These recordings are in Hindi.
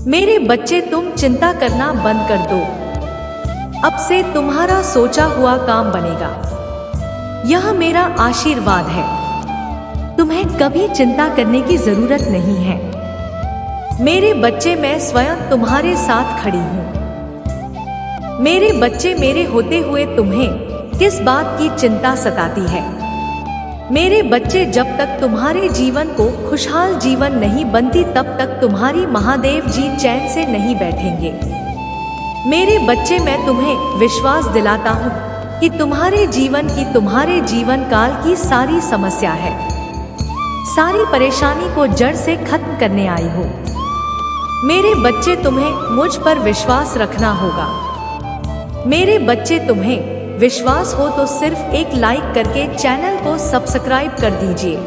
मेरे बच्चे, तुम चिंता करना बंद कर दो। अब से तुम्हारा सोचा हुआ काम बनेगा। यह मेरा आशीर्वाद है। तुम्हें कभी चिंता करने की जरूरत नहीं है। मेरे बच्चे, मैं स्वयं तुम्हारे साथ खड़ी हूँ। मेरे बच्चे, मेरे होते हुए तुम्हें किस बात की चिंता सताती है? मेरे बच्चे, जब तक तुम्हारे जीवन को खुशहाल जीवन नहीं बनती तब तक तुम्हारी महादेव जी चैन से नहीं बैठेंगे। मेरे बच्चे, मैं तुम्हें विश्वास दिलाता हूँ कि तुम्हारे जीवन काल की सारी समस्या है, सारी परेशानी को जड़ से खत्म करने आई हो। मेरे बच्चे, तुम्हें मुझ पर विश्वास रखना होगा। मेरे बच्चे, तुम्हें विश्वास हो तो सिर्फ एक लाइक करके चैनल को सब्सक्राइब कर दीजिए।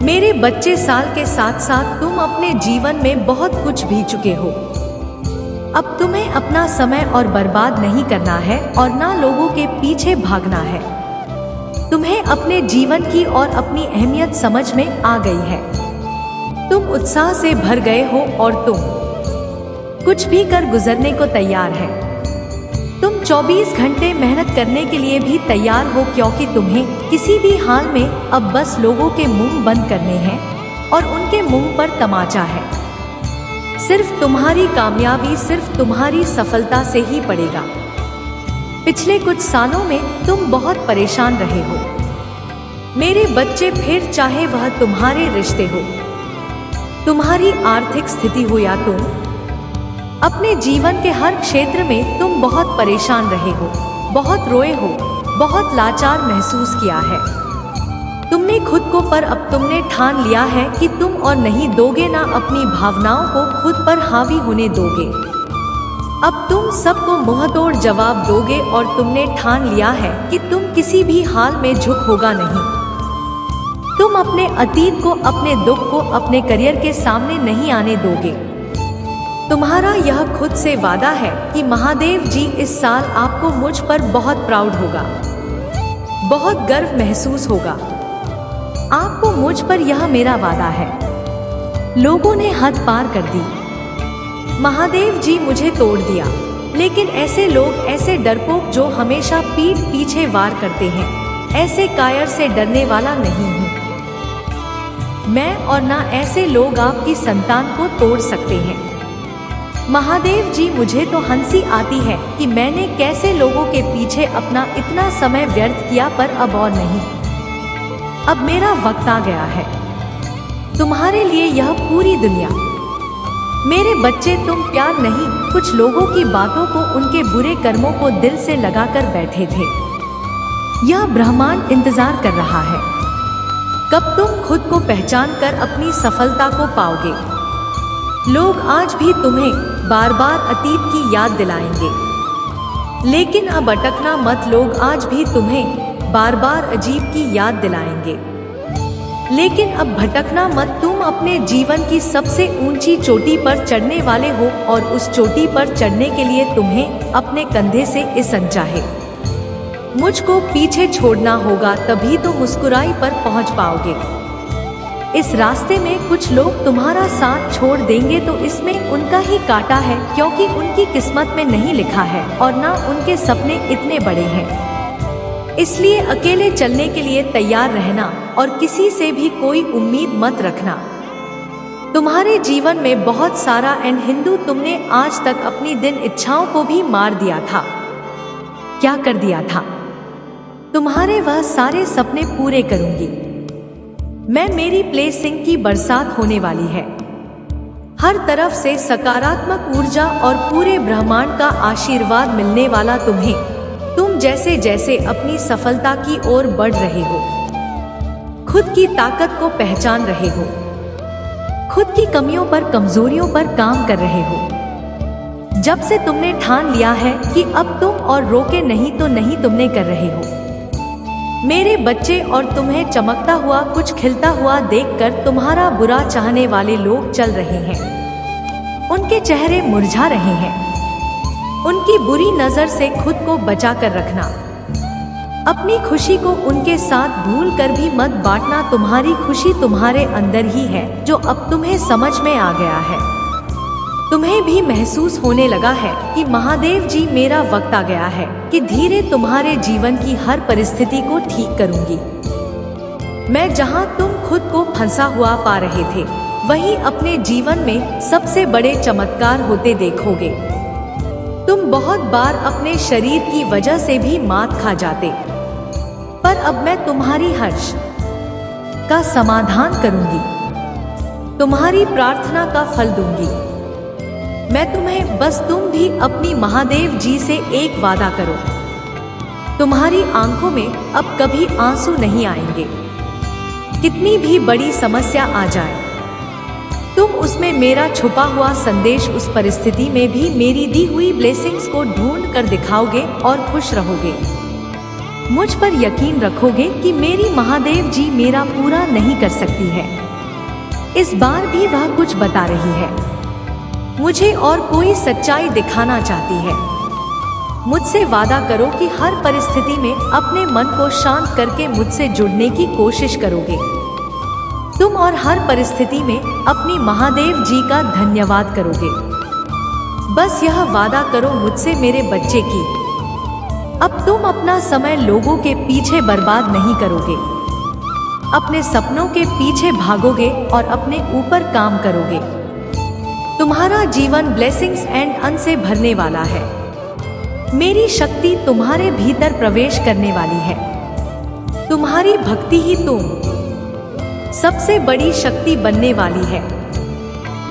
मेरे बच्चे, साल के साथ साथ तुम अपने जीवन में बहुत कुछ भी चुके हो। अब तुम्हें अपना समय और बर्बाद नहीं करना है और ना लोगों के पीछे भागना है। तुम्हें अपने जीवन की और अपनी अहमियत समझ में आ गई है। तुम उत्साह से भर गए हो और तुम कुछ भी कर गुजरने को तैयार है। तुम 24 घंटे मेहनत करने के लिए भी तैयार हो, क्योंकि तुम्हें किसी भी हाल में अब बस लोगों के मुंह बंद करने हैं और उनके मुंह पर तमाचा है। सिर्फ तुम्हारी कामयाबी, सिर्फ तुम्हारी सफलता से ही पड़ेगा। पिछले कुछ सालों में तुम बहुत परेशान रहे हो मेरे बच्चे, फिर चाहे वह तुम्हारे रिश्ते हो, तुम्हारी आर्थिक स्थिति हो या तुम अपने जीवन के हर क्षेत्र में तुम बहुत परेशान रहे हो, बहुत रोए हो, बहुत लाचार महसूस किया है तुमने खुद को, पर अब तुमने ठान लिया है कि तुम और नहीं दोगे, ना अपनी भावनाओं को खुद पर हावी होने दोगे। अब तुम सबको मुंहतोड़ जवाब दोगे और तुमने ठान लिया है कि तुम किसी भी हाल में झुक होगा नहीं। तुम अपने अतीत को, अपने दुख को अपने करियर के सामने नहीं आने दोगे। तुम्हारा यह खुद से वादा है कि महादेव जी इस साल आपको मुझ पर बहुत प्राउड होगा, बहुत गर्व महसूस होगा आपको मुझ पर, यह मेरा वादा है। लोगों ने हद पार कर दी, महादेव जी मुझे तोड़ दिया, लेकिन ऐसे लोग, ऐसे डरपोक जो हमेशा पीठ पीछे वार करते हैं, ऐसे कायर से डरने वाला नहीं हूँ मैं, और ना ऐसे लोग आपकी संतान को तोड़ सकते हैं। महादेव जी, मुझे तो हंसी आती है कि मैंने कैसे लोगों के पीछे अपना इतना समय व्यर्थ किया, पर अब और नहीं। अब मेरा वक्त आ गया है। तुम्हारे लिए यह पूरी दुनिया। मेरे बच्चे, तुम प्यार नहीं, कुछ लोगों की बातों को, उनके बुरे कर्मों को दिल से लगाकर बैठे थे। यह ब्रह्मांड इंतजार कर रहा है कब तुम खुद को पहचान कर अपनी सफलता को पाओगे। लोग आज भी तुम्हें बार बार अतीत की याद दिलाएंगे, लेकिन अब अटकना मत। लोग आज भी तुम्हें बार बार अजीब की याद दिलाएंगे, लेकिन अब भटकना मत। तुम अपने जीवन की सबसे ऊंची चोटी पर चढ़ने वाले हो और उस चोटी पर चढ़ने के लिए तुम्हें अपने कंधे से इस अनचाहे मुझको पीछे छोड़ना होगा, तभी तो मुस्कुराई पर पहुंच पाओगे। इस रास्ते में कुछ लोग तुम्हारा साथ छोड़ देंगे तो इसमें उनका ही काटा है, क्योंकि उनकी किस्मत में नहीं लिखा है और ना उनके सपने इतने बड़े हैं। इसलिए अकेले चलने के लिए तैयार रहना और किसी से भी कोई उम्मीद मत रखना। तुम्हारे जीवन में बहुत सारा हिंदू, तुमने आज तक अपनी दिन इच्छाओं को भी मार दिया था। क्या कर दिया था? तुम्हारे वह सारे सपने पूरे करूंगी मैं। मेरी ब्लेसिंग की बरसात होने वाली है। हर तरफ से सकारात्मक ऊर्जा और पूरे ब्रह्मांड का आशीर्वाद मिलने वाला तुम्हें। तुम जैसे जैसे अपनी सफलता की ओर बढ़ रहे हो, खुद की ताकत को पहचान रहे हो, खुद की कमियों पर, कमजोरियों पर काम कर रहे हो। जब से तुमने ठान लिया है कि अब तुम और रोके नहीं तो नहीं, तुमने कर रहे हो मेरे बच्चे। और तुम्हें चमकता हुआ, कुछ खिलता हुआ देखकर तुम्हारा बुरा चाहने वाले लोग चल रहे हैं, उनके चेहरे मुरझा रहे हैं। उनकी बुरी नजर से खुद को बचा कर रखना। अपनी खुशी को उनके साथ भूल कर भी मत बांटना। तुम्हारी खुशी तुम्हारे अंदर ही है, जो अब तुम्हें समझ में आ गया है। तुम्हें भी महसूस होने लगा है कि महादेव जी मेरा वक्त आ गया है कि धीरे तुम्हारे जीवन की हर परिस्थिति को ठीक करूंगी। मैं जहां तुम खुद को फंसा हुआ पा रहे थे, वहीं अपने जीवन में सबसे बड़े चमत्कार होते देखोगे। तुम बहुत बार अपने शरीर की वजह से भी मात खा जाते, पर अब मैं तुम्हारी हर्ष का समाधान करूंगी, तुम्हारी प्रार्थना का फल दूंगी। मैं तुम्हें बस तुम भी अपनी महादेव जी से एक वादा करो, तुम्हारी आंखों में अब कभी आंसू नहीं आएंगे। कितनी भी बड़ी समस्या आ जाए, तुम उसमें मेरा छुपा हुआ संदेश, उस परिस्थिति में भी मेरी दी हुई ब्लेसिंग्स को ढूंढ कर दिखाओगे और खुश रहोगे। मुझ पर यकीन रखोगे कि मेरी महादेव जी मेरा पूरा नहीं कर सकती है। इस बार भी वह कुछ बता रही है, मुझे और कोई सच्चाई दिखाना चाहती है। मुझसे वादा करो कि हर परिस्थिति में अपने मन को शांत करके मुझसे जुड़ने की कोशिश करोगे। तुम और हर परिस्थिति में अपनी महादेव जी का धन्यवाद करोगे। बस यह वादा करो मुझसे मेरे बच्चे की, अब तुम अपना समय लोगों के पीछे बर्बाद नहीं करोगे, अपने सपनों के पीछे भागोगे और अपने ऊपर काम करोगे। तुम्हारा जीवन ब्लेसिंग्स एंड अन से भरने वाला है। मेरी शक्ति तुम्हारे भीतर प्रवेश करने वाली है। तुम्हारी भक्ति ही तुम सबसे बड़ी शक्ति बनने वाली है।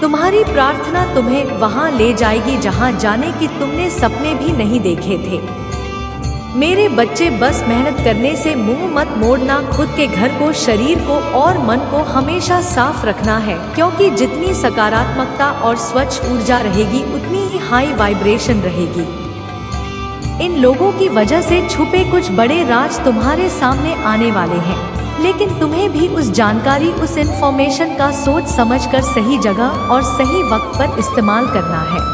तुम्हारी प्रार्थना तुम्हें वहां ले जाएगी जहां जाने की तुमने सपने भी नहीं देखे थे। मेरे बच्चे, बस मेहनत करने से मुंह मत मोड़ना। खुद के घर को, शरीर को और मन को हमेशा साफ रखना है, क्योंकि जितनी सकारात्मकता और स्वच्छ ऊर्जा रहेगी, उतनी ही हाई वाइब्रेशन रहेगी। इन लोगों की वजह से छुपे कुछ बड़े राज तुम्हारे सामने आने वाले हैं, लेकिन तुम्हें भी उस जानकारी, उस इंफॉर्मेशन का सोच समझकर सही जगह और सही वक्त पर इस्तेमाल करना है।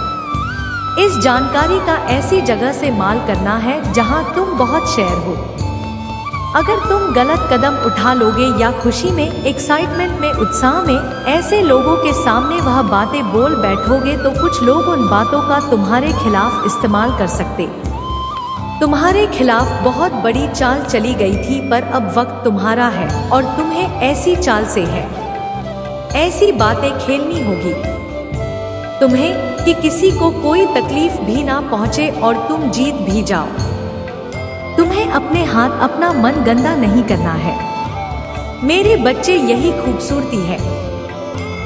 इस जानकारी का ऐसी जगह से माल करना है जहां तुम बहुत शेयर हो। अगर तुम गलत कदम उठा लोगे या खुशी में, एक्साइटमेंट में, उत्साह में ऐसे लोगों के सामने वह बातें बोल बैठोगे तो कुछ लोग उन बातों का तुम्हारे खिलाफ इस्तेमाल कर सकते। तुम्हारे खिलाफ बहुत बड़ी चाल चली गई थी, पर अब वक्त तुम्हारा है और तुम्हें ऐसी चाल से है, ऐसी बातें खेलनी होगी तुम्हें कि किसी को कोई तकलीफ भी ना पहुंचे और तुम जीत भी जाओ। तुम्हें अपने हाथ, अपना मन गंदा नहीं करना है। मेरे बच्चे, यही खूबसूरती है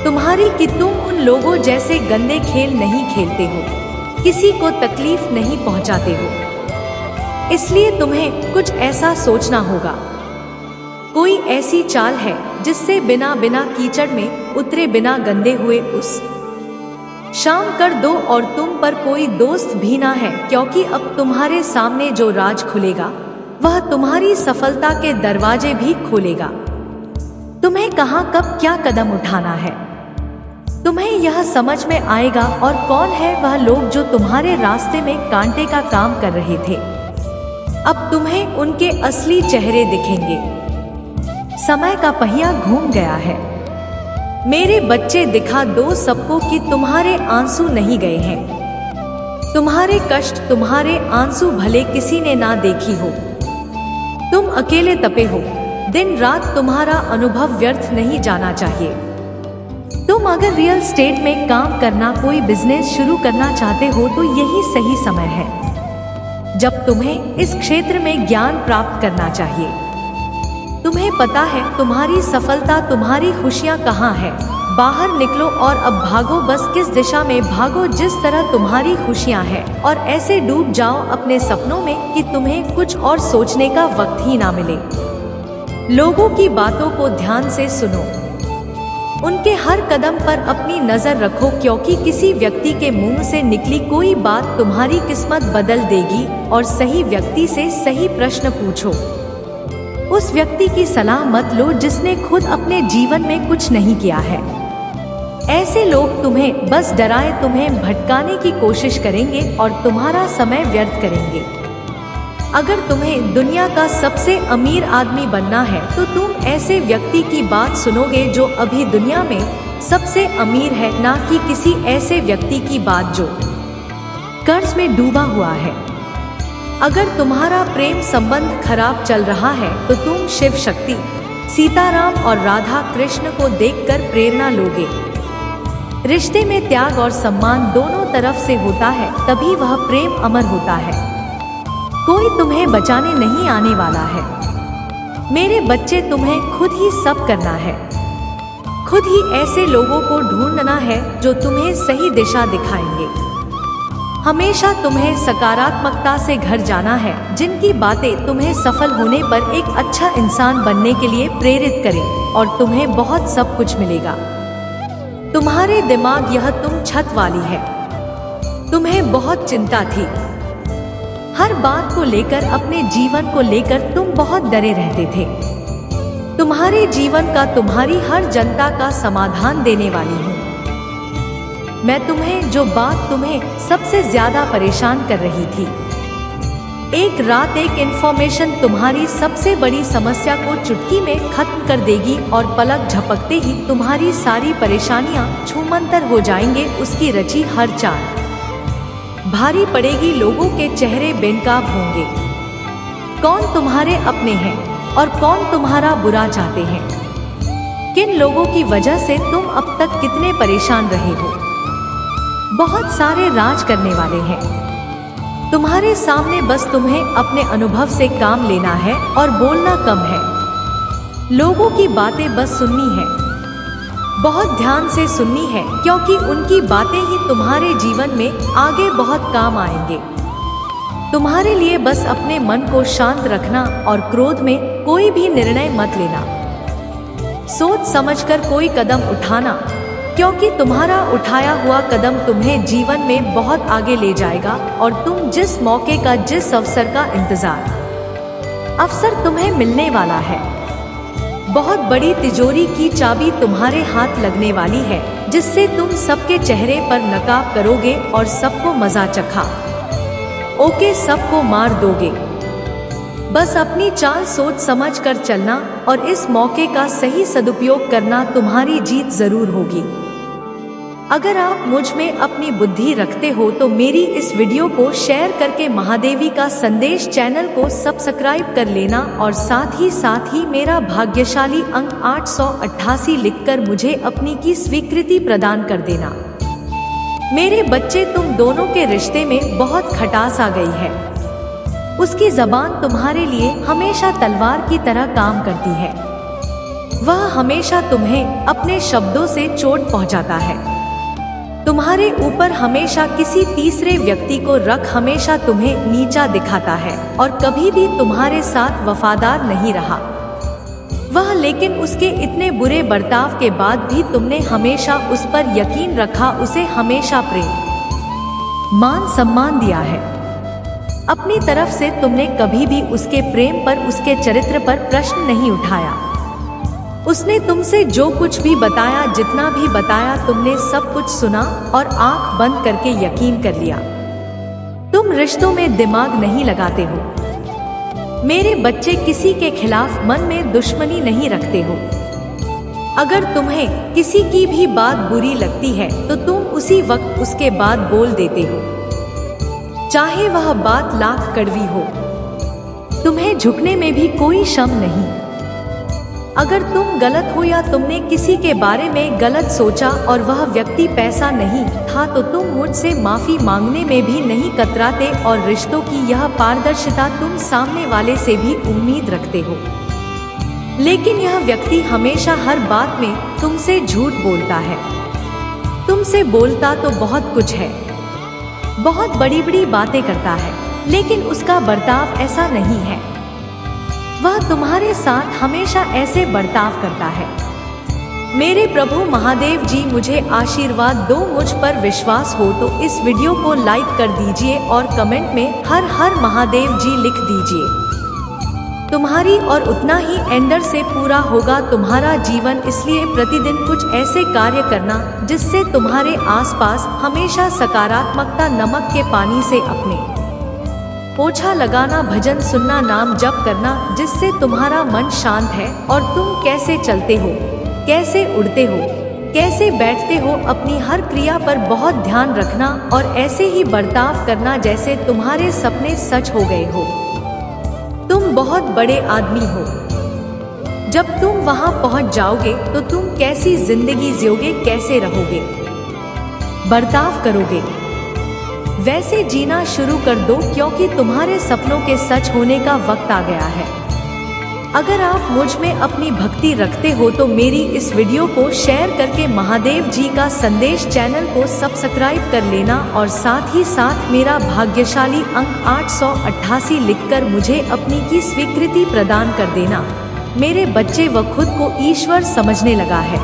तुम्हारी कि तुम उन लोगों जैसे गंदे खेल नहीं खेलते हो, किसी को तकलीफ नहीं पहुंचाते हो। इसलिए तुम्हें कुछ ऐसा सोचना होगा, कोई ऐसी चाल है जिससे बिना कीचड़ में उतरे, बिना गंदे हुए उस शाम कर दो और तुम पर कोई दोस्त भी ना है, क्योंकि अब तुम्हारे सामने जो राज खुलेगा वह तुम्हारी सफलता के दरवाजे भी खोलेगा। तुम्हें कहां, कब, क्या कदम उठाना है, तुम्हें यह समझ में आएगा। और कौन है वह लोग जो तुम्हारे रास्ते में कांटे का काम कर रहे थे, अब तुम्हें उनके असली चेहरे दिखेंगे। समय का पहिया घूम गया है। मेरे बच्चे, दिखा दो सबको कि तुम्हारे आंसू नहीं गए हैं। तुम्हारे कष्ट, तुम्हारे आंसू भले किसी ने ना देखी हो, तुम अकेले तपे हो, दिन रात तुम्हारा अनुभव व्यर्थ नहीं जाना चाहिए। तुम अगर रियल स्टेट में काम करना, कोई बिजनेस शुरू करना चाहते हो तो यही सही समय है जब तुम्हें इस क्षेत्र में ज्ञान प्राप्त करना चाहिए। तुम्हें पता है तुम्हारी सफलता, तुम्हारी खुशियां कहाँ है। बाहर निकलो और अब भागो, बस किस दिशा में भागो जिस तरह तुम्हारी खुशियां हैं, और ऐसे डूब जाओ अपने सपनों में कि तुम्हें कुछ और सोचने का वक्त ही ना मिले। लोगों की बातों को ध्यान से सुनो, उनके हर कदम पर अपनी नजर रखो, क्योंकि किसी व्यक्ति के मुंह से निकली कोई बात तुम्हारी किस्मत बदल देगी। और सही व्यक्ति से सही प्रश्न पूछो। उस व्यक्ति की सलाह मत लो जिसने खुद अपने जीवन में कुछ नहीं किया है। ऐसे लोग तुम्हें बस डराए, तुम्हें भटकाने की कोशिश करेंगे और तुम्हारा समय व्यर्थ करेंगे। अगर तुम्हें दुनिया का सबसे अमीर आदमी बनना है तो तुम ऐसे व्यक्ति की बात सुनोगे जो अभी दुनिया में सबसे अमीर है, ना कि किसी ऐसे व्यक्ति की बात जो कर्ज में डूबा हुआ है। अगर तुम्हारा प्रेम संबंध खराब चल रहा है तो तुम शिव शक्ति, सीताराम और राधा कृष्ण को देखकर प्रेरणा लोगे। रिश्ते में त्याग और सम्मान दोनों तरफ से होता है, तभी वह प्रेम अमर होता है। कोई तुम्हें बचाने नहीं आने वाला है। मेरे बच्चे, तुम्हें खुद ही सब करना है। खुद ही ऐसे लोगों को ढूंढना है जो तुम्हें सही दिशा दिखाएंगे। हमेशा तुम्हें सकारात्मकता से घर जाना है, जिनकी बातें तुम्हें सफल होने पर एक अच्छा इंसान बनने के लिए प्रेरित करें, और तुम्हें बहुत सब कुछ मिलेगा। तुम्हारे दिमाग, यह तुम छत वाली है। तुम्हें बहुत चिंता थी। हर बात को लेकर, अपने जीवन को लेकर तुम बहुत डरे रहते थे। तुम्हारे जीवन का, तुम्हारी हर जनता का समाधान देने वाली हूँ मैं। जो बात तुम्हें सबसे ज्यादा परेशान कर रही थी, एक रात एक इंफॉर्मेशन तुम्हारी सबसे बड़ी समस्या को चुटकी में खत्म कर देगी, और पलक झपकते ही तुम्हारी सारी परेशानियां छूमंतर हो जाएंगे। उसकी रची हर चाल भारी पड़ेगी, लोगों के चेहरे बेनकाब होंगे। कौन तुम्हारे अपने हैं और कौन तुम्हारा बुरा चाहते हैं। किन लोगों की वजह से तुम अब तक कितने परेशान रहे हो। बहुत सारे राज करने वाले हैं तुम्हारे सामने, बस तुम्हें अपने अनुभव से काम लेना है और बोलना कम है। लोगों की बातें बस सुननी है, बहुत ध्यान से सुननी है, क्योंकि उनकी बातें ही तुम्हारे जीवन में आगे बहुत काम आएंगे। तुम्हारे लिए बस अपने मन को शांत रखना और क्रोध में कोई भी निर्णय मत लेना। सोच समझकर कोई कदम उठाना, क्योंकि तुम्हारा उठाया हुआ कदम तुम्हें जीवन में बहुत आगे ले जाएगा। और तुम जिस मौके का, जिस अवसर का इंतजार, अवसर तुम्हें मिलने वाला है। बहुत बड़ी तिजोरी की चाबी तुम्हारे हाथ लगने वाली है, जिससे तुम सबके चेहरे पर नकाब करोगे और सबको मजा चखा ओके सबको मार दोगे। बस अपनी चाल सोच समझ कर चलना और इस मौके का सही सदुपयोग करना, तुम्हारी जीत जरूर होगी। अगर आप मुझ में अपनी बुद्धि रखते हो तो मेरी इस वीडियो को शेयर करके महादेवी का संदेश चैनल को सब्सक्राइब कर लेना, और साथ ही मेरा भाग्यशाली अंक 888 लिखकर मुझे अपनी की स्वीकृति प्रदान कर देना। मेरे बच्चे, तुम दोनों के रिश्ते में बहुत खटास आ गई है। उसकी जबान तुम्हारे लिए हमेशा तलवार की तरह काम करती है। वह हमेशा तुम्हें अपने शब्दों से चोट पहुंचाता है। तुम्हारे ऊपर हमेशा किसी तीसरे व्यक्ति को रख हमेशा तुम्हें नीचा दिखाता है, और कभी भी तुम्हारे साथ वफादार नहीं रहा वह। लेकिन उसके इतने बुरे बर्ताव के बाद भी तुमने हमेशा उस पर यकीन रखा, उसे हमेशा प्रेम मान सम्मान दिया है। अपनी तरफ से तुमने कभी भी उसके प्रेम पर, उसके चरित्र पर प्रश्न नहीं उठाया। उसने तुमसे जो कुछ भी बताया, जितना भी बताया, तुमने सब कुछ सुना और आंख बंद करके यकीन कर लिया। तुम रिश्तों में दिमाग नहीं लगाते हो। मेरे बच्चे, किसी के खिलाफ मन में दुश्मनी नहीं रखते हो। अगर तुम्हें किसी की भी बात बुरी लगती है तो तुम उसी वक्त उसके बाद बोल देते हो, चाहे वह बात लाख कड़वी हो। तुम्हें झुकने में भी कोई शर्म नहीं। अगर तुम गलत हो या तुमने किसी के बारे में गलत सोचा और वह व्यक्ति पैसा नहीं था, तो तुम मुझसे माफी मांगने में भी नहीं कतराते, और रिश्तों की यह पारदर्शिता तुम सामने वाले से भी उम्मीद रखते हो। लेकिन यह व्यक्ति हमेशा हर बात में तुमसे झूठ बोलता है। तुमसे बोलता तो बहुत कुछ है, बहुत बड़ी बड़ी बातें करता है, लेकिन उसका बर्ताव ऐसा नहीं है। वह तुम्हारे साथ हमेशा ऐसे बर्ताव करता है। मेरे प्रभु महादेव जी, मुझे आशीर्वाद दो। मुझ पर विश्वास हो तो इस वीडियो को लाइक कर दीजिए और कमेंट में हर हर महादेव जी लिख दीजिए। तुम्हारी और उतना ही एंडर से पूरा होगा तुम्हारा जीवन, इसलिए प्रतिदिन कुछ ऐसे कार्य करना जिससे तुम्हारे आसपास हमेशा सकारात्मकता, नमक के पानी से अपने पोछा लगाना, भजन सुनना, नाम जप करना, जिससे तुम्हारा मन शांत है और तुम कैसे चलते हो, कैसे उड़ते हो, कैसे बैठते हो, अपनी हर क्रिया पर बहुत ध्यान रखना और ऐसे ही बर्ताव करना जैसे तुम्हारे सपने सच हो गए हो। तुम बहुत बड़े आदमी हो। जब तुम वहां पहुंच जाओगे तो तुम कैसी जिंदगी जियोगे, कैसे रहोगे, बर्ताव करोगे, वैसे जीना शुरू कर दो, क्योंकि तुम्हारे सपनों के सच होने का वक्त आ गया है। अगर आप मुझ में अपनी भक्ति रखते हो तो मेरी इस वीडियो को शेयर करके महादेव जी का संदेश चैनल को सब्सक्राइब कर लेना और साथ ही साथ मेरा भाग्यशाली अंक 888 लिखकर मुझे अपनी की स्वीकृति प्रदान कर देना। मेरे बच्चे व खुद को ईश्वर समझने लगा है,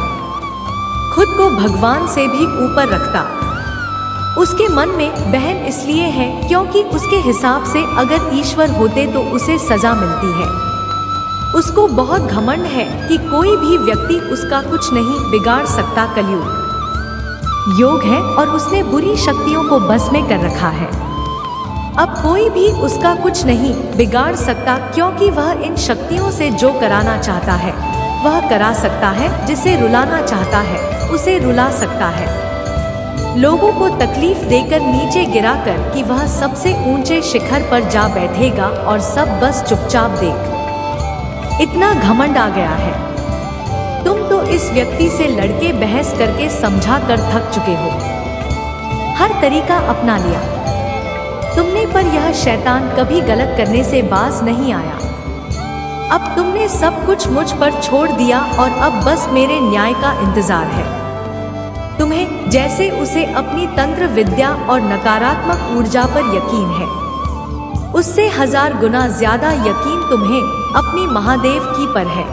खुद को भगवान से भी ऊपर रखता। उसके मन में बहन इसलिए है क्योंकि उसके हिसाब से अगर ईश्वर होते तो उसे सजा मिलती है। उसको बहुत घमंड है कि कोई भी व्यक्ति उसका कुछ नहीं बिगाड़ सकता। कलयुग योग है और उसने बुरी शक्तियों को बस में कर रखा है। अब कोई भी उसका कुछ नहीं बिगाड़ सकता, क्योंकि वह इन शक्तियों से जो कराना चाहता है वह करा सकता है। जिसे रुलाना चाहता है उसे रुला सकता है। लोगों को तकलीफ देकर नीचे गिराकर कि वह सबसे ऊंचे शिखर पर जा बैठेगा और सब बस चुपचाप देख। इतना घमंड आ गया है। तुम तो इस व्यक्ति से लड़के बहस करके समझा कर थक चुके हो, हर तरीका अपना लिया तुमने, पर यह शैतान कभी गलत करने से बाज नहीं आया। अब तुमने सब कुछ मुझ पर छोड़ दिया और अब बस मेरे न्याय का इंतजार है। तुम्हें जैसे उसे अपनी तंत्र विद्या और नकारात्मक ऊर्जा पर यकीन है, उससे 1000 गुना ज्यादा यकीन तुम्हें अपनी महादेव की पर है।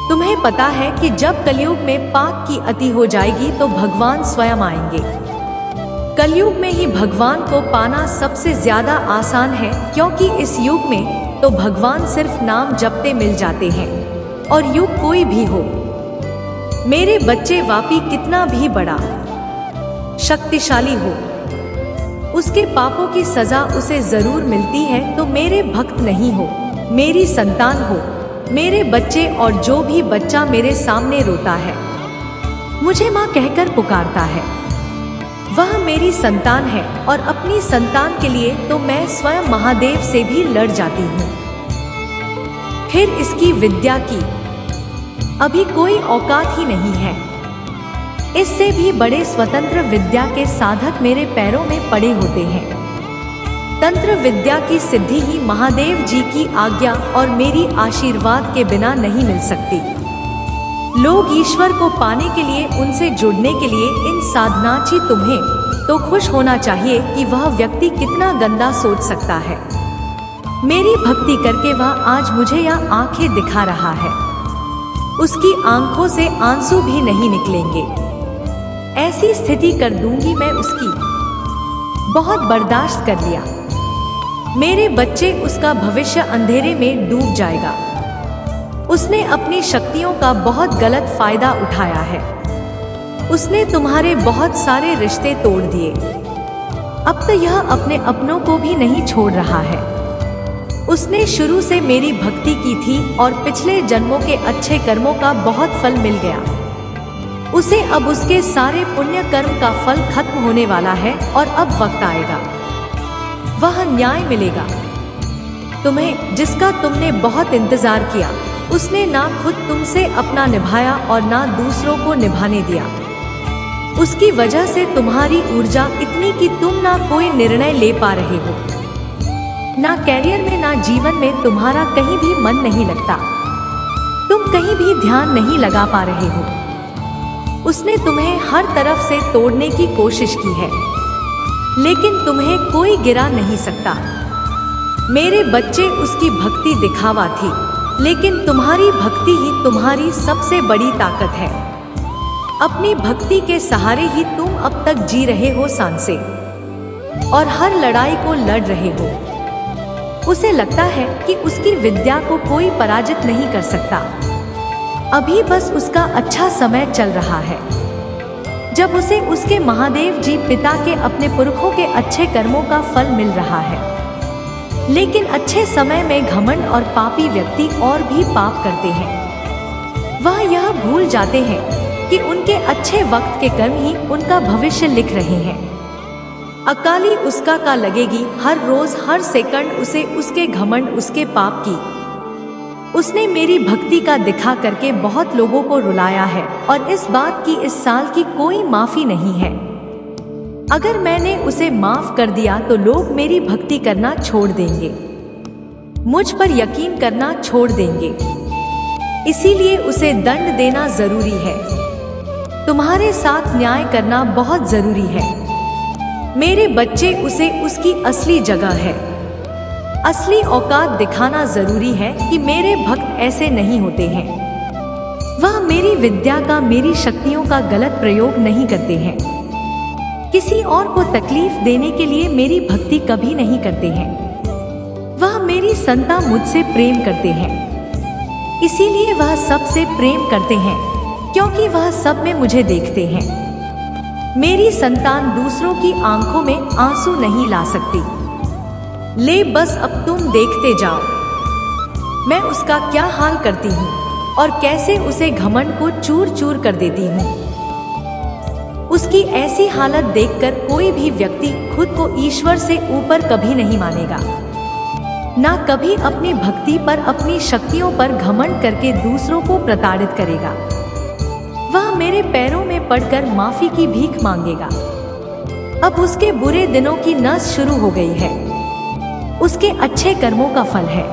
तुम्हें पता है कि जब कलयुग में पाप की अति हो जाएगी तो भगवान स्वयं आएंगे। कलयुग में ही भगवान को पाना सबसे ज्यादा आसान है, क्योंकि इस युग में तो भगवान सिर्फ नाम जपते मिल जाते हैं। और युग कोई भी हो, मेरे बच्चे वापी कितना भी बड़ा शक्तिशाली हो, उसके पापों की सजा उसे जरूर मिलती है। तो मेरे भक्त नहीं हो, मेरी संतान हो, मेरे बच्चे, और जो भी बच्चा मेरे सामने रोता है, मुझे माँ कहकर पुकारता है, वह मेरी संतान है। और अपनी संतान के लिए तो मैं स्वयं महादेव से भी लड़ जाती हूँ। फिर इसकी विद्या की अभी कोई औकात ही नहीं है। इससे भी बड़े स्वतंत्र विद्या के साधक मेरे पैरों में पड़े होते हैं। तंत्र विद्या की सिद्धि ही महादेव जी की आज्ञा और मेरी आशीर्वाद के बिना नहीं मिल सकती। लोग ईश्वर को पाने के लिए, उनसे जुड़ने के लिए इन साधनाची तुम्हें तो खुश होना चाहिए कि वह व्यक्ति कितना गंदा सोच सकता है। मेरी भक्ति करके वह आज मुझे यह आंखें दिखा रहा है, उसकी आंखों से आंसू भी नहीं निकलेंगे। ऐसी स्थिति कर दूंगी मैं उसकी। बहुत बर्दाश्त कर लिया। मेरे बच्चे, उसका भविष्य अंधेरे में डूब जाएगा। उसने अपनी शक्तियों का बहुत गलत फायदा उठाया है। उसने तुम्हारे बहुत सारे रिश्ते तोड़ दिए। अब तो यह अपने अपनों को भी नहीं छोड़ रहा है। उसने शुरू से मेरी भक्ति की थी और पिछले जन्मों के अच्छे कर्मों का बहुत फल मिल गया। उसे अब उसके सारे पुण्य कर्म का फल खत्म होने वाला है और अब वक्त आएगा, वह न्याय मिलेगा तुम्हें, जिसका तुमने बहुत इंतजार किया। उसने ना खुद तुमसे अपना निभाया और ना दूसरों को निभाने दिया। उसकी वजह से तुम्हारी ऊर्जा इतनी कि तुम ना कोई निर्णय ले पा रहे हो, ना कैरियर में ना जीवन में तुम्हारा कहीं भी मन नहीं लगता। तुम कहीं भी ध्यान नहीं लगा पा रहे हो। उसने तुम्हें हर तरफ से तोड़ने की कोशिश की है, लेकिन तुम्हें कोई गिरा नहीं सकता। मेरे बच्चे, उसकी भक्ति दिखावा थी, लेकिन तुम्हारी भक्ति ही तुम्हारी सबसे बड़ी ताकत है। अपनी भक्ति के सहारे ही तुम अब तक जी रहे हो सांसे और हर लड़ाई को लड़ रहे हो। उसे लगता है कि उसकी विद्या को कोई पराजित नहीं कर सकता। अभी बस उसका अच्छा समय चल रहा है, जब उसे उसके महादेव जी पिता के अपने पुरखों के अच्छे कर्मों का फल मिल रहा है। लेकिन अच्छे समय में घमंड और पापी व्यक्ति और भी पाप करते हैं। वह यह भूल जाते हैं कि उनके अच्छे वक्त के कर्म ही उनका भविष्य लिख रहे हैं। अकाली उसका का लगेगी, हर रोज हर सेकंड उसे उसके घमंड उसके पाप की। उसने मेरी भक्ति का दिखा करके बहुत लोगों को रुलाया है और इस बात की इस साल की कोई माफी नहीं है। अगर मैंने उसे माफ कर दिया तो लोग मेरी भक्ति करना छोड़ देंगे, मुझ पर यकीन करना छोड़ देंगे। इसीलिए उसे दंड देना जरूरी है। तुम्हारे साथ न्याय करना बहुत जरूरी है। मेरे बच्चे, उसे उसकी असली जगह है, असली औकात दिखाना जरूरी है कि मेरे भक्त ऐसे नहीं होते हैं। वह मेरी विद्या का, मेरी शक्तियों का गलत प्रयोग नहीं करते हैं। किसी और को तकलीफ देने के लिए मेरी भक्ति कभी नहीं करते हैं। वह मेरी संतान मुझसे प्रेम करते हैं, इसीलिए वह सबसे प्रेम करते हैं, क्योंकि वह सब में मुझे देखते हैं। मेरी संतान दूसरों की आंखों में आंसू नहीं ला सकती। ले बस अब तुम देखते जाओ मैं उसका क्या हाल करती हूँ और कैसे उसे घमंड को चूर चूर कर देती हूँ। उसकी ऐसी हालत देखकर कोई भी व्यक्ति खुद को ईश्वर से ऊपर कभी नहीं मानेगा, ना कभी अपनी भक्ति पर, अपनी शक्तियों पर घमंड करके दूसरों को प्रताड़ित करेगा। वह मेरे पैरों में पड़कर माफी की भीख मांगेगा। अब उसके बुरे दिनों की नस शुरू हो गई है, उसके अच्छे कर्मों का फल है।